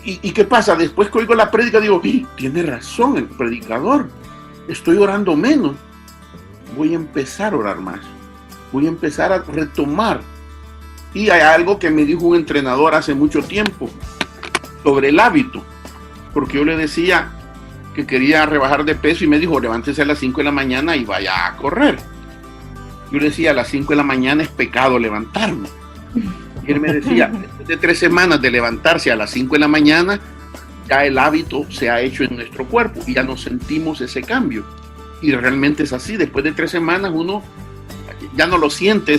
¿Y qué pasa? Después que oigo la prédica digo, tiene razón el predicador. Estoy orando menos. Voy a empezar a orar más. Voy a empezar a retomar. Y hay algo que me dijo un entrenador hace mucho tiempo sobre el hábito. Porque yo le decía que quería rebajar de peso y me dijo, levántese a las 5 de la mañana y vaya a correr. Yo le decía, a las 5 de la mañana es pecado levantarme. Y él me decía, después de 3 semanas de levantarse a las 5 de la mañana, ya el hábito se ha hecho en nuestro cuerpo y ya no sentimos ese cambio. Y realmente es así, después de 3 semanas uno ya no lo siente,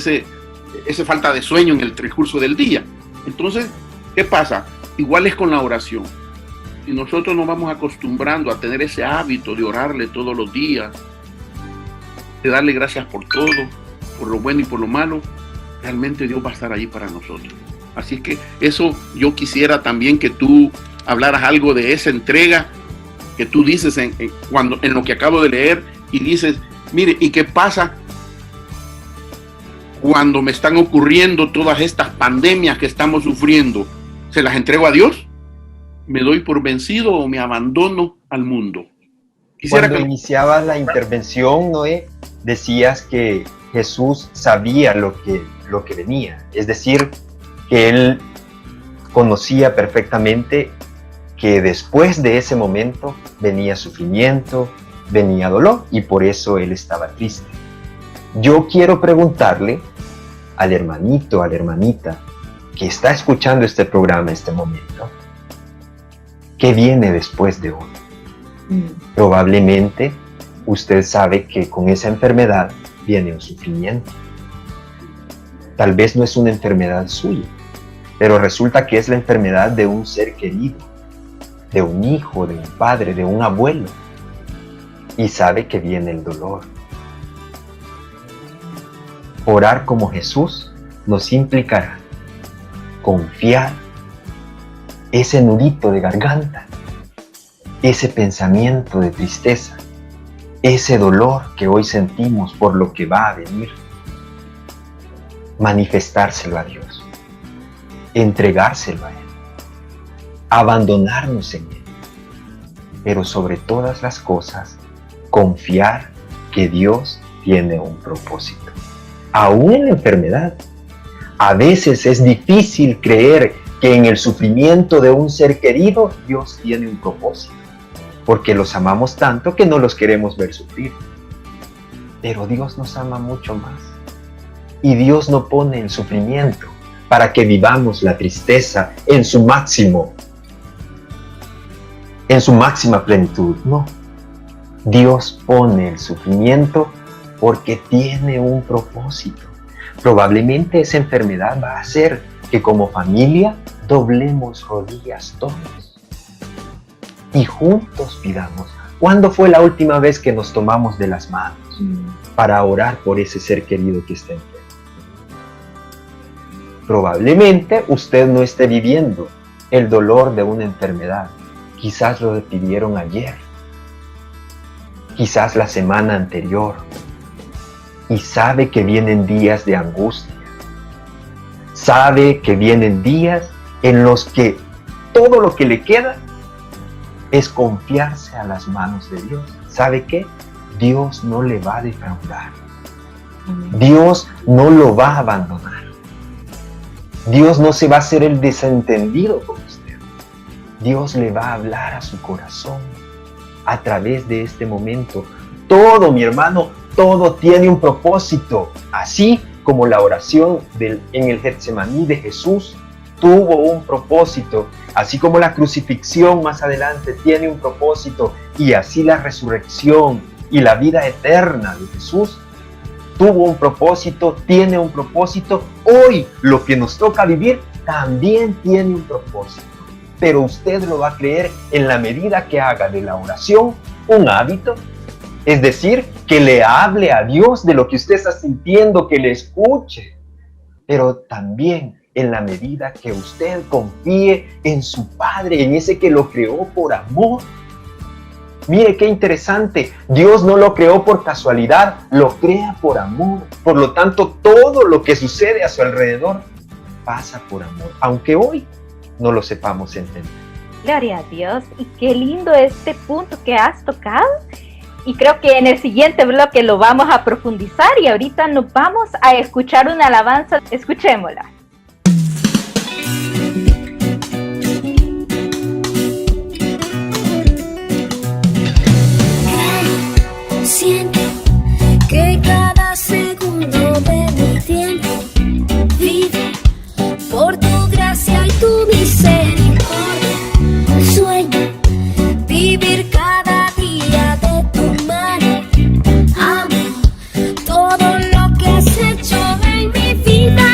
esa falta de sueño en el transcurso del día. Entonces, ¿qué pasa? Igual es con la oración. Si nosotros nos vamos acostumbrando a tener ese hábito de orarle todos los días, de darle gracias por todo, por lo bueno y por lo malo, realmente Dios va a estar ahí para nosotros. Así es que eso yo quisiera también que tú hablaras algo de esa entrega que tú dices en lo que acabo de leer y dices, mire, ¿y qué pasa cuando me están ocurriendo todas estas pandemias que estamos sufriendo? ¿Se las entrego a Dios? ¿Me doy por vencido o me abandono al mundo? Cuando iniciabas la intervención, Noé, decías que Jesús sabía lo que venía. Es decir, que Él conocía perfectamente que después de ese momento venía sufrimiento, venía dolor, y por eso Él estaba triste. Yo quiero preguntarle al hermanito, a la hermanita que está escuchando este programa en este momento, ¿qué viene después de hoy? Probablemente usted sabe que con esa enfermedad viene un sufrimiento. Tal vez no es una enfermedad suya, pero resulta que es la enfermedad de un ser querido, de un hijo, de un padre, de un abuelo, y sabe que viene el dolor. Orar como Jesús nos implicará confiar ese nudito de garganta, ese pensamiento de tristeza, ese dolor que hoy sentimos por lo que va a venir, manifestárselo a Dios, entregárselo a Él, abandonarnos en Él, pero sobre todas las cosas, confiar que Dios tiene un propósito. Aún en la enfermedad, a veces es difícil creer que en el sufrimiento de un ser querido Dios tiene un propósito, porque los amamos tanto que no los queremos ver sufrir. Pero Dios nos ama mucho más, y Dios no pone el sufrimiento para que vivamos la tristeza en su máxima plenitud. No, Dios pone el sufrimiento porque tiene un propósito. Probablemente esa enfermedad va a hacer que como familia doblemos rodillas todos y juntos pidamos. ¿Cuándo fue la última vez que nos tomamos de las manos para orar por ese ser querido que está enfermo? Probablemente usted no esté viviendo el dolor de una enfermedad. Quizás lo pidieron ayer, quizás la semana anterior, y sabe que vienen días de angustia. Sabe que vienen días en los que todo lo que le queda es confiarse a las manos de Dios. ¿Sabe qué? Dios no le va a defraudar. Dios no lo va a abandonar. Dios no se va a hacer el desentendido con usted. Dios le va a hablar a su corazón a través de este momento. Todo, mi hermano, todo tiene un propósito. Así como la oración en el Getsemaní de Jesús tuvo un propósito, así como la crucifixión más adelante tiene un propósito, y así la resurrección y la vida eterna de Jesús tuvo un propósito, tiene un propósito. Hoy lo que nos toca vivir también tiene un propósito. Pero usted lo va a creer en la medida que haga de la oración un hábito. Es decir, que le hable a Dios de lo que usted está sintiendo, que le escuche. Pero también en la medida que usted confíe en su Padre, en ese que lo creó por amor. Mire qué interesante, Dios no lo creó por casualidad, lo crea por amor. Por lo tanto, todo lo que sucede a su alrededor pasa por amor, aunque hoy no lo sepamos entender. Gloria a Dios, y qué lindo este punto que has tocado. Y creo que en el siguiente bloque lo vamos a profundizar y ahorita nos vamos a escuchar una alabanza. Escuchémosla. Siento que cada segundo de mi tiempo vive por tu gracia y tu misericordia. Sueño vivir cada día de tu mano. Amo todo lo que has hecho en mi vida.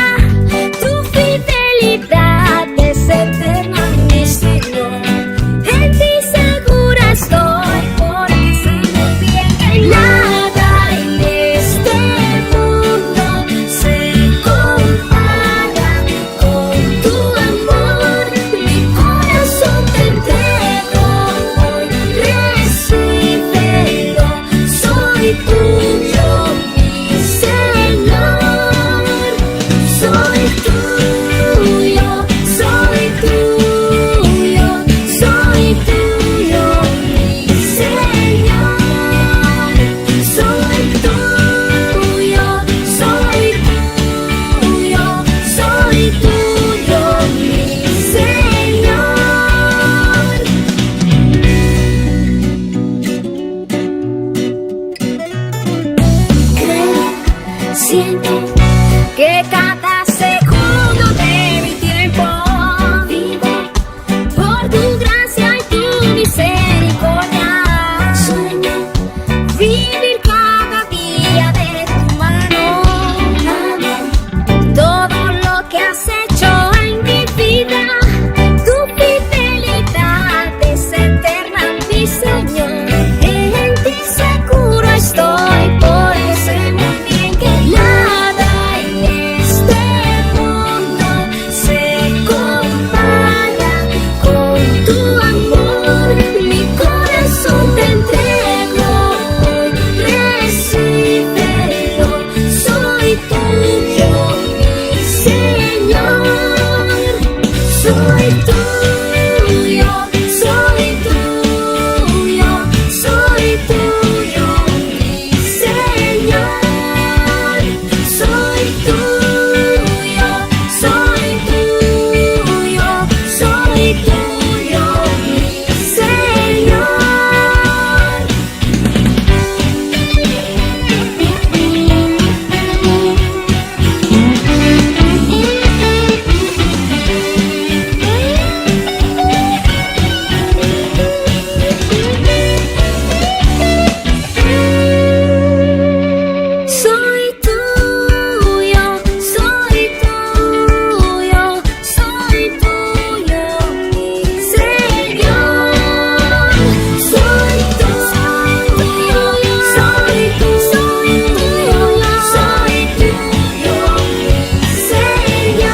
Tu fidelidad es eterna, mi Señor. En ti segura estoy, porque sé muy bien que nada en este mundo se compara con tu amor. Mi corazón te entrego hoy, recíbelo. Soy tuyo, mi Señor. Soy tuyo, soy tuyo, soy tuyo, mi Señor. Soy tuyo, soy tuyo, soy tuyo, mi Señor. Creo, siento que cada segundo de mi tiempo vivo por tu gracia y tu misericordia. Sueño vivir cada día de tu mano. Amo todo lo que has hecho en mi vida. Tu fidelidad es eterna, mi Señor. En ti seguro estoy, porque sé muy bien que nada en este mundo se compara con tu amor. Mi corazón te entrego hoy, recíbelo. Soy tuyo, mi Señor. Soy tuyo, soy tuyo, soy tuyo, mi Señor. Soy tuyo, soy tuyo, soy tuyo, mi Señor. Soy tuyo, soy tuyo, soy tuyo, mi Señor. Soy tuyo, soy tuyo, soy tuyo, mi Señor, mi Señor.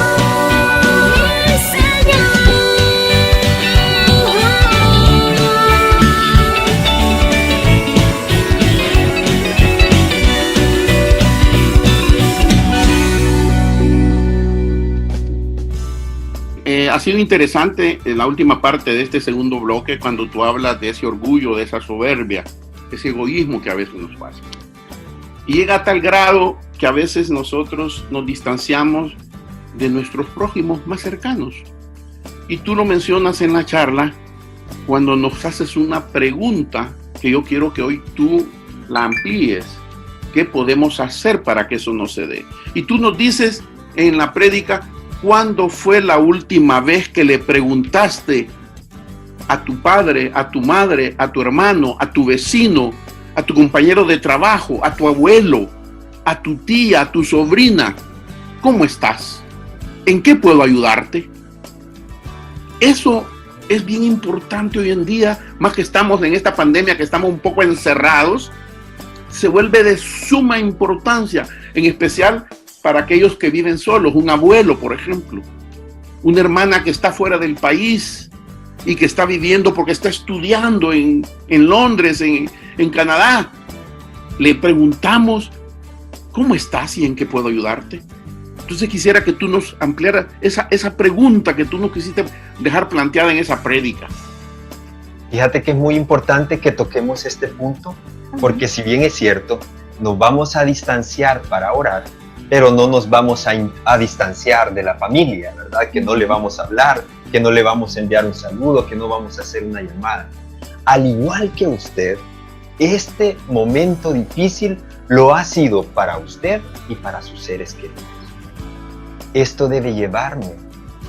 Ha sido interesante en la última parte de este segundo bloque cuando tú hablas de ese orgullo, de esa soberbia, ese egoísmo que a veces nos pasa. Y llega a tal grado que a veces nosotros nos distanciamos de nuestros prójimos más cercanos. Y tú lo mencionas en la charla cuando nos haces una pregunta que yo quiero que hoy tú la amplíes. ¿Qué podemos hacer para que eso no se dé? Y tú nos dices en la prédica, ¿cuándo fue la última vez que le preguntaste a tu padre, a tu madre, a tu hermano, a tu vecino, a tu compañero de trabajo, a tu abuelo, a tu tía, a tu sobrina, ¿cómo estás? ¿En qué puedo ayudarte? Eso es bien importante hoy en día, más que estamos en esta pandemia, que estamos un poco encerrados, se vuelve de suma importancia, en especial para aquellos que viven solos, un abuelo, por ejemplo, una hermana que está fuera del país y que está viviendo porque está estudiando en Londres, en Canadá. Le preguntamos, ¿cómo estás y en qué puedo ayudarte? Entonces quisiera que tú nos ampliaras esa pregunta que tú nos quisiste dejar planteada en esa prédica. Fíjate que es muy importante que toquemos este punto, porque si bien es cierto, nos vamos a distanciar para orar, pero no nos vamos a distanciar de la familia, ¿verdad? Que no le vamos a hablar, que no le vamos a enviar un saludo, que no vamos a hacer una llamada. Al igual que usted, este momento difícil lo ha sido para usted y para sus seres queridos. Esto debe llevarme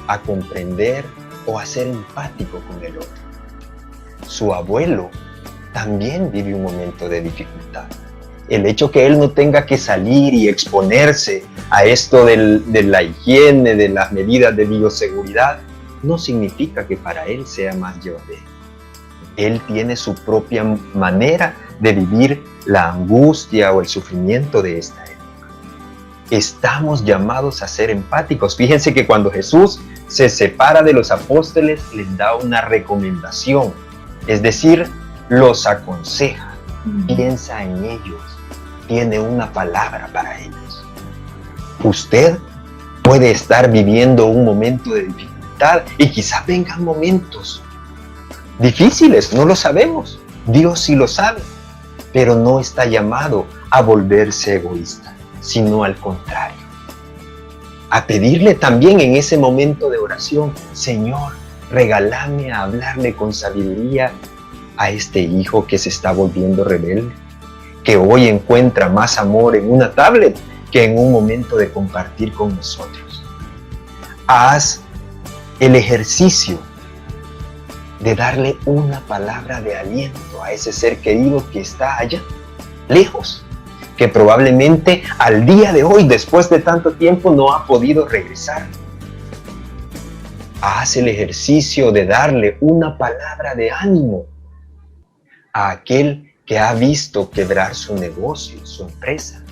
a comprender o a ser empático con el otro. Su abuelo también vive un momento de dificultad. El hecho que él no tenga que salir y exponerse a esto de la higiene, de las medidas de bioseguridad, no significa que para él sea más llevadero. Él tiene su propia manera de vivir la angustia o el sufrimiento de esta época. Estamos llamados a ser empáticos. Fíjense que cuando Jesús se separa de los apóstoles, les da una recomendación, es decir, los aconseja, piensa en ellos, tiene una palabra para ellos. Usted puede estar viviendo un momento de dificultad y quizás vengan momentos difíciles, no lo sabemos, Dios sí lo sabe, pero no está llamado a volverse egoísta, sino al contrario, a pedirle también en ese momento de oración, Señor, regálame a hablarle con sabiduría a este hijo que se está volviendo rebelde, que hoy encuentra más amor en una tablet que en un momento de compartir con nosotros. Haz el ejercicio de darle una palabra de aliento a ese ser querido que está allá, lejos, que probablemente al día de hoy, después de tanto tiempo, no ha podido regresar. Haz el ejercicio de darle una palabra de ánimo a aquel que ha visto quebrar su negocio, su empresa,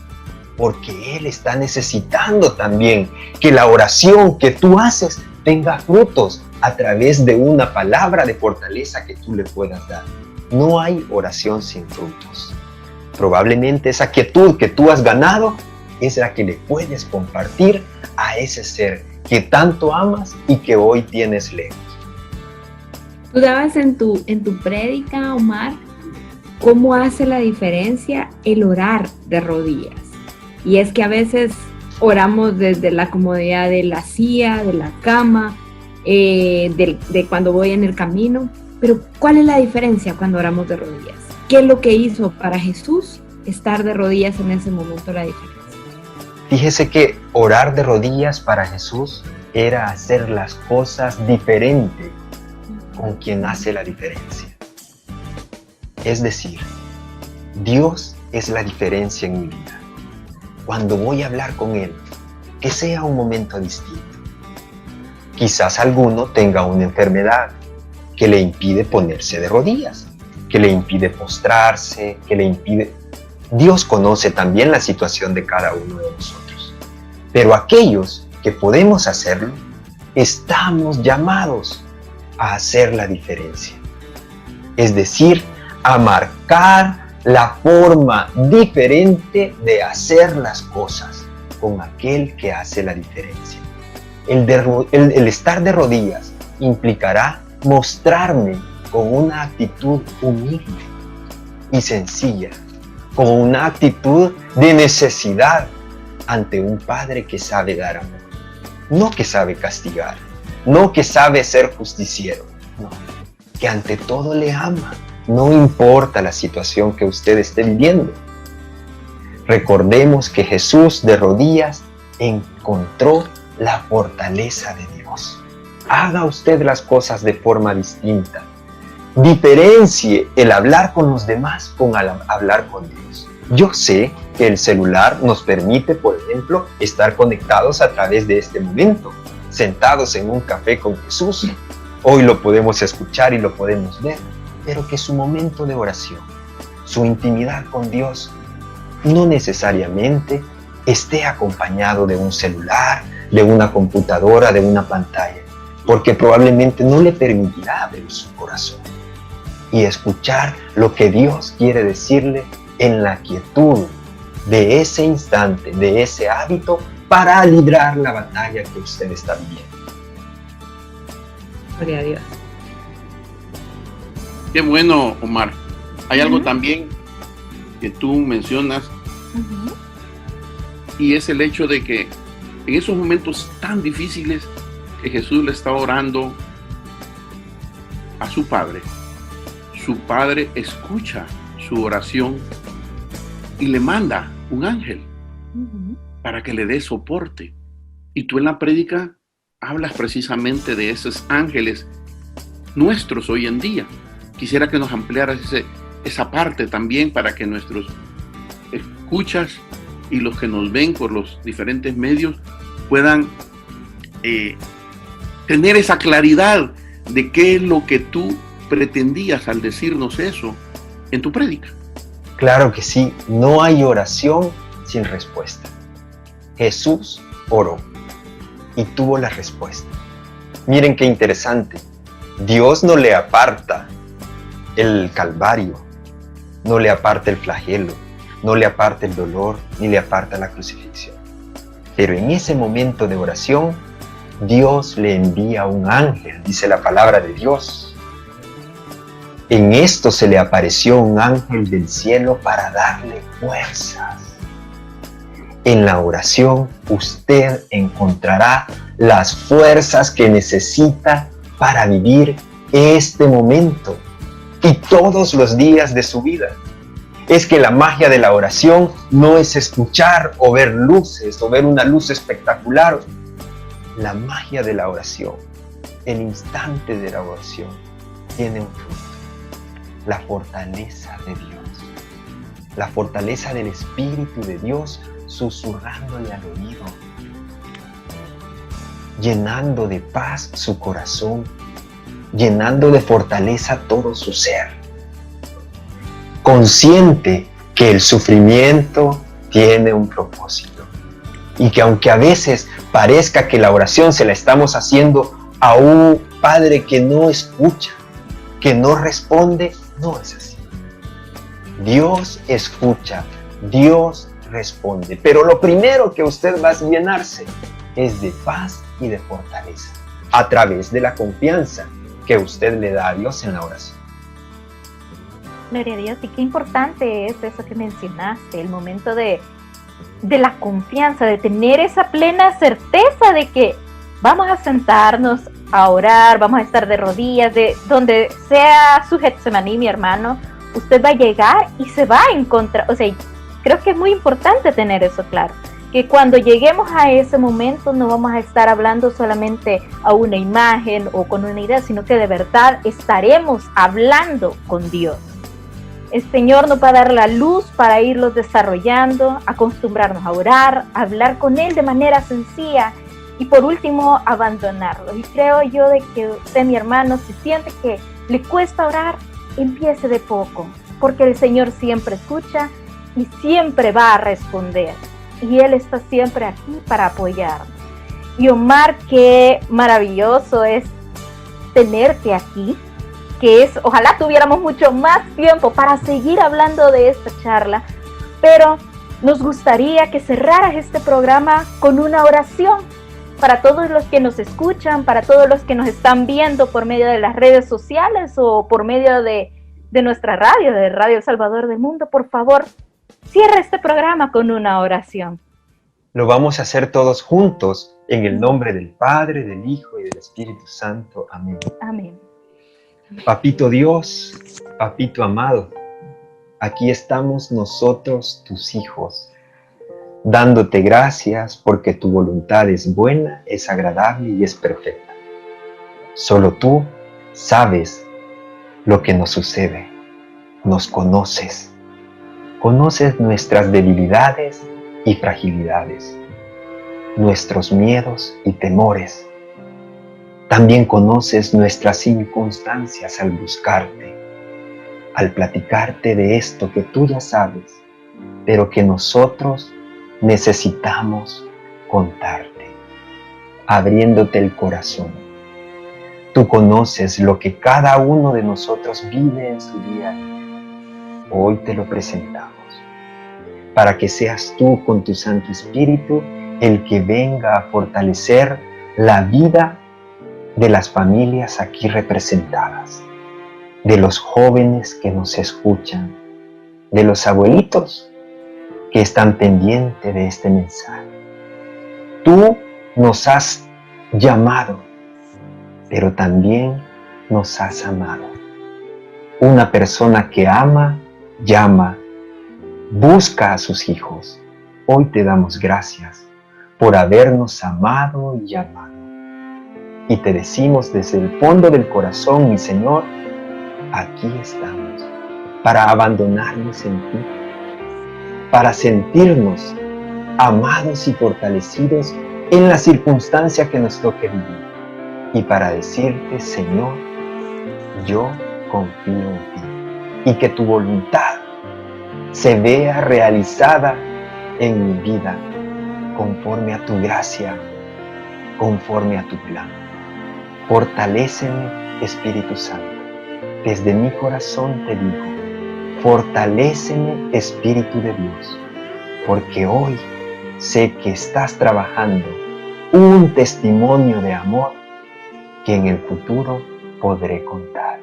porque él está necesitando también que la oración que tú haces tenga frutos a través de una palabra de fortaleza que tú le puedas dar. No hay oración sin frutos. Probablemente esa quietud que tú has ganado es la que le puedes compartir a ese ser que tanto amas y que hoy tienes lejos. Tú dabas en tu prédica, Omar, cómo hace la diferencia el orar de rodillas. Y es que a veces oramos desde la comodidad de la silla, de la cama, de cuando voy en el camino. Pero ¿cuál es la diferencia cuando oramos de rodillas? ¿Qué es lo que hizo para Jesús estar de rodillas en ese momento la diferencia? Fíjese que orar de rodillas para Jesús era hacer las cosas diferente con quien hace la diferencia. Es decir, Dios es la diferencia en mi vida. Cuando voy a hablar con Él, que sea un momento distinto. Quizás alguno tenga una enfermedad que le impide ponerse de rodillas, que le impide postrarse, que le impide... Dios conoce también la situación de cada uno de nosotros. Pero aquellos que podemos hacerlo, estamos llamados a hacer la diferencia. Es decir, a marcar la forma diferente de hacer las cosas con aquel que hace la diferencia. El estar de rodillas implicará mostrarme con una actitud humilde y sencilla, con una actitud de necesidad ante un Padre que sabe dar amor, no que sabe castigar, no que sabe ser justiciero, no, que ante todo le ama, no importa la situación que usted esté viviendo. Recordemos que Jesús de rodillas encontró la fortaleza de Dios. Haga usted las cosas de forma distinta. Diferencie el hablar con los demás con hablar con Dios. Yo sé que el celular nos permite, por ejemplo, estar conectados a través de este momento, sentados en un café con Jesús. Hoy lo podemos escuchar y lo podemos ver, pero que su momento de oración, su intimidad con Dios, no necesariamente esté acompañado de un celular, de una computadora, de una pantalla, porque probablemente no le permitirá abrir su corazón y escuchar lo que Dios quiere decirle en la quietud de ese instante, de ese hábito, para librar la batalla que usted está viviendo. Gloria a Dios. Qué bueno, Omar. Hay algo también que tú mencionas, y es el hecho de que en esos momentos tan difíciles que Jesús le está orando a su Padre escucha su oración y le manda un ángel para que le dé soporte. Y tú en la prédica hablas precisamente de esos ángeles nuestros hoy en día. Quisiera que nos ampliaras esa parte también para que nuestros escuchas y los que nos ven por los diferentes medios puedan tener esa claridad de qué es lo que tú pretendías al decirnos eso en tu prédica. Claro que sí, no hay oración sin respuesta. Jesús oró y tuvo la respuesta. Miren qué interesante. Dios no le aparta el calvario, no le aparta el flagelo, no le aparta el dolor, ni le aparta la crucifixión. Pero en ese momento de oración, Dios le envía un ángel, dice la palabra de Dios. En esto se le apareció un ángel del cielo para darle fuerzas. En la oración usted encontrará las fuerzas que necesita para vivir este momento y todos los días de su vida. Es que la magia de la oración no es escuchar o ver luces o ver una luz espectacular. La magia de la oración, el instante de la oración, tiene un fruto. La fortaleza de Dios, la fortaleza del Espíritu de Dios susurrándole al oído, llenando de paz su corazón, llenando de fortaleza todo su ser, consciente que el sufrimiento tiene un propósito y que aunque a veces parezca que la oración se la estamos haciendo a un Padre que no escucha, que no responde, no es así. Dios escucha, Dios responde, pero lo primero que usted va a llenarse es de paz y de fortaleza a través de la confianza que usted le da a Dios en la oración. Gloria a Dios, y qué importante es eso que mencionaste, el momento de la confianza, de tener esa plena certeza de que vamos a sentarnos a orar, vamos a estar de rodillas, de donde sea su Getsemaní, mi hermano, usted va a llegar y se va a encontrar, o sea, creo que es muy importante tener eso claro, que cuando lleguemos a ese momento no vamos a estar hablando solamente a una imagen o con una idea, sino que de verdad estaremos hablando con Dios. El Señor nos va a dar la luz para irlos desarrollando, acostumbrarnos a orar, a hablar con Él de manera sencilla y por último abandonarlo. Y creo yo de que usted, mi hermano, si siente que le cuesta orar, empiece de poco, porque el Señor siempre escucha y siempre va a responder. Y Él está siempre aquí para apoyarnos. Y Omar, qué maravilloso es tenerte aquí, que es, ojalá tuviéramos mucho más tiempo para seguir hablando de esta charla, pero nos gustaría que cerraras este programa con una oración para todos los que nos escuchan, para todos los que nos están viendo por medio de las redes sociales o por medio de nuestra radio, de Radio El Salvador del Mundo. Por favor, cierra este programa con una oración. Lo vamos a hacer todos juntos en el nombre del Padre, del Hijo y del Espíritu Santo. Amén. Amén. Papito Dios, papito amado, aquí estamos nosotros, tus hijos, dándote gracias porque tu voluntad es buena, es agradable y es perfecta. Solo tú sabes lo que nos sucede, nos conoces, Conoces nuestras debilidades y fragilidades, nuestros miedos y temores. También conoces nuestras circunstancias al buscarte, al platicarte de esto que tú ya sabes, pero que nosotros necesitamos contarte, abriéndote el corazón. Tú conoces lo que cada uno de nosotros vive en su día a día. Hoy te lo presentamos, para que seas tú con tu Santo Espíritu el que venga a fortalecer la vida de las familias aquí representadas, de los jóvenes que nos escuchan, de los abuelitos que están pendientes de este mensaje. Tú nos has llamado, pero también nos has amado. Una persona que ama, llama, busca a sus hijos. Hoy te damos gracias por habernos amado y llamado. Y te decimos desde el fondo del corazón, mi Señor, aquí estamos para abandonarnos en ti, para sentirnos amados y fortalecidos en la circunstancia que nos toque vivir. Y para decirte, Señor, yo confío en ti y que tu voluntad se vea realizada en mi vida conforme a tu gracia, conforme a tu plan. Fortaléceme, Espíritu Santo. Desde mi corazón te digo, fortaléceme, Espíritu de Dios, porque hoy sé que estás trabajando un testimonio de amor que en el futuro podré contar.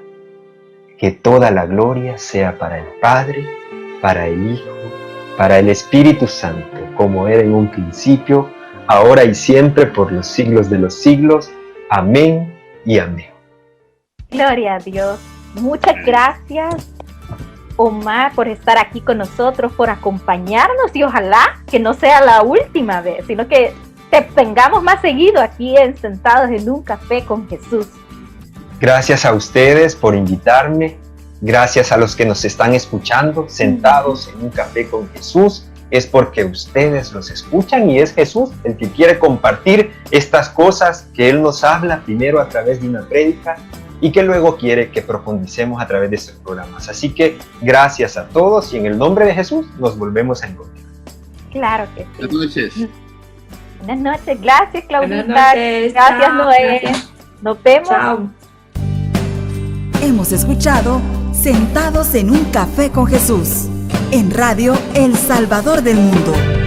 Que toda la gloria sea para el Padre, para el Hijo, para el Espíritu Santo, como era en un principio, ahora y siempre, por los siglos de los siglos. Amén y amén. Gloria a Dios. Muchas gracias, Omar, por estar aquí con nosotros, por acompañarnos, y ojalá que no sea la última vez, sino que te tengamos más seguido aquí Sentados en un Café con Jesús. Gracias a ustedes por invitarme. Gracias a los que nos están escuchando, Sentados en un Café con Jesús. Es porque ustedes los escuchan y es Jesús el que quiere compartir estas cosas que Él nos habla primero a través de una prédica y que luego quiere que profundicemos a través de estos programas. Así que gracias a todos y en el nombre de Jesús nos volvemos a encontrar. Claro que sí. Buenas noches. Buenas noches. Gracias, Claudita. Buenas noches. Gracias, Chao. Noé. Gracias. Nos vemos. Chao. Hemos escuchado Sentados en un Café con Jesús, en Radio El Salvador del Mundo.